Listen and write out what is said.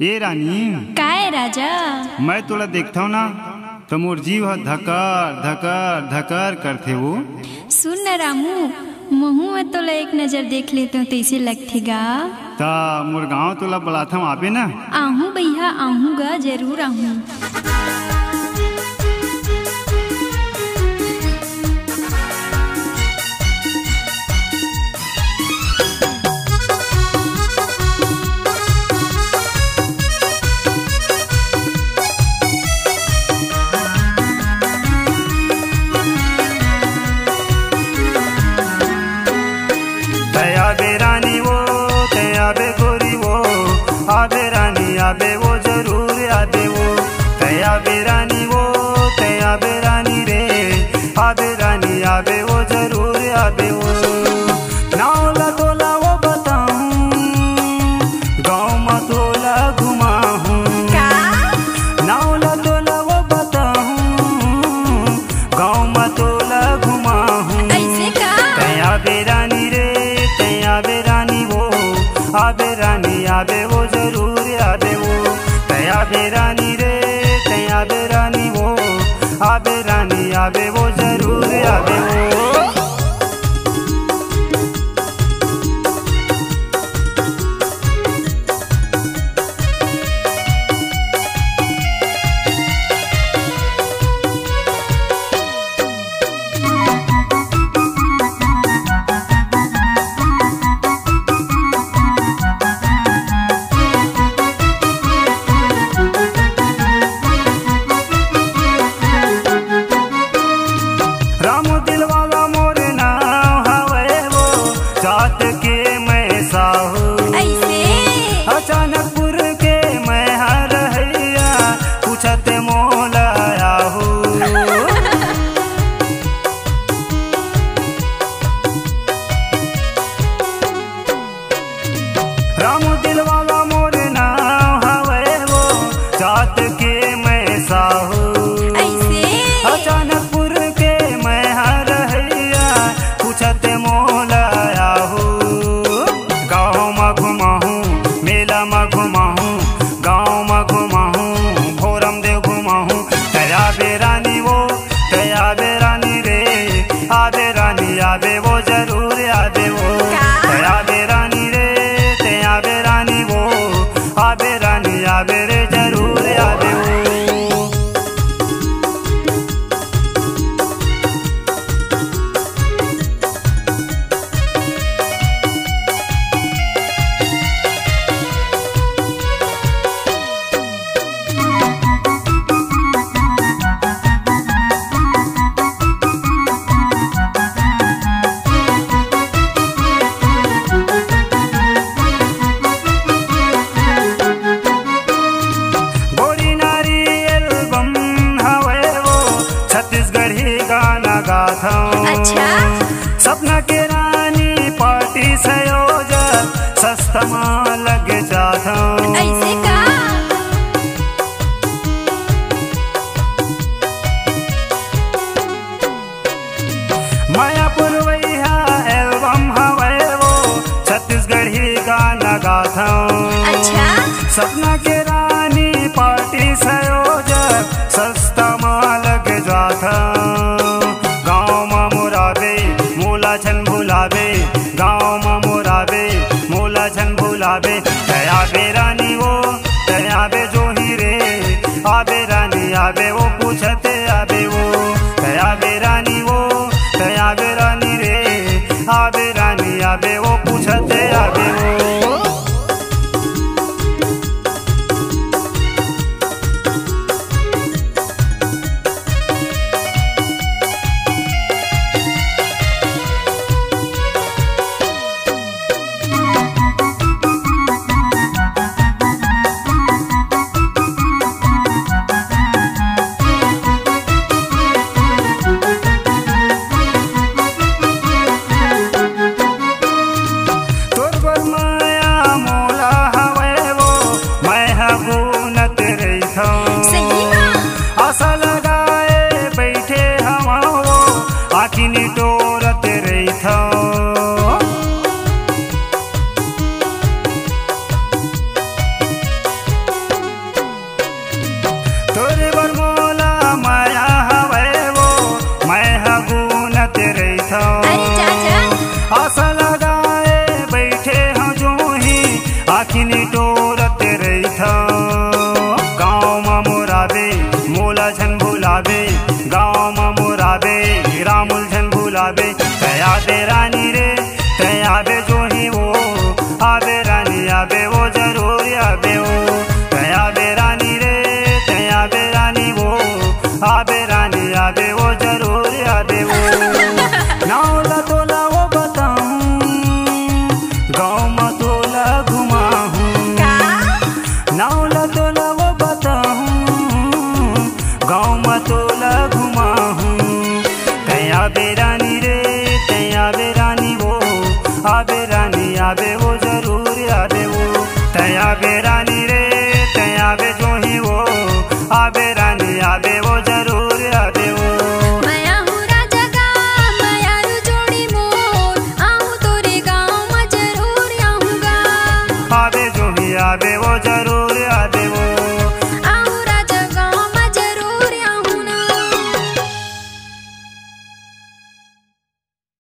ए रानी, काय राजा? मैं तोला देखता हूँ ना तो मोर जीव धकर धकर धकर करथे वो। सुन न रामू, महू में तोला एक नजर देख लेते हो तो इसे लगथेगा। ता मोर गाँव तोला बुलाथा हूँ, आबे ना? आहूँ भैया, आहूँगा, जरूर आहूँ। आबे गोरी वो, आबे रानी आबे वो, जरूर आबे वो। आबे रानी वो, आबे रानी रे, आबे रानी आबे वो, जरूर आबे वो। नावला तोला वो बताऊं, गाँव में तोला घुमाऊं। नावला तोला वो बताऊं, गाँव में तोला घुमाऊं। आबे रानी रे, आबे रानी वो, आबे रानी आबे वो, जरूर आबे वो। आबे रानी रे, आबे रानी वो, आबे रानी आबे वो, जरूर आबे वो। अचानकपुर के मैं हरहिया, पूछत मोला आहू। रामू दिल वाला मोर नाम हवे वो, जात के मैं साहू। अचानकपुर के मैं हरहिया, पूछत मोला आहू। गाँव में घुमाहूँ, मेला में घुमाहूँ, गाँव में घुमाहूँ, भोरम देव घुमाहूँ। आबे रानी वो, आबे रानी रे, आबे रानी आबे वो, जरूर आबे वो। आबे रानी रे, आबे रानी वो, आबे रानी आबे रे, जरूर आबे वो। अच्छा? सपना के रानी पार्टी संयोजक, सस्ता मां लग जाता हूँ। ऐसे का? मायापुर वैया एल्बम हवे वो, छत्तीसगढ़ी गाना गाता हूँ। अच्छा? सपना के रानी पार्टी संयोजक, सस्ता मां लग जाता हूँ। छन भुलाबे, गाँव में मोराबे, मोला छन भुलाबे। आबे रानी वो, आबे जो ही रे, आबे रानी आबे वो, पूछते आबे वो। आबे रानी वो, आबे रानी रे, आबे रानी आबे वो, पूछते आबे वो। रानी टोरते रही था गाँव में मोराबे मोला छन भुलाबे गाँव में मोराबे रामुल छन भुलाबे तया दे रानी रे तया बे जो ही वो आबे रानी आबे वो जरूर आबे वो तया बे रानी रे तया बे रानी वो आबे रानी आबे वो जरूर आबे वो नावला तोला वो बताऊं गाँव में तोला घुमाऊं नावला तोला वो बताऊं गाँव में तोला घुमाऊं तया बे रानी रे तया बे रानी वो आबे रानी आबे वो जरूर आबे वो तया बे रानी रे तया बे जो ही वो आबे रानी आबे वो जरूर आबे वो मैं हूँ राजा का मैं यारू जोड़ी मोर आऊँ तोरे गाँव में जरूर आऊँगा आबे जो ही आबे वो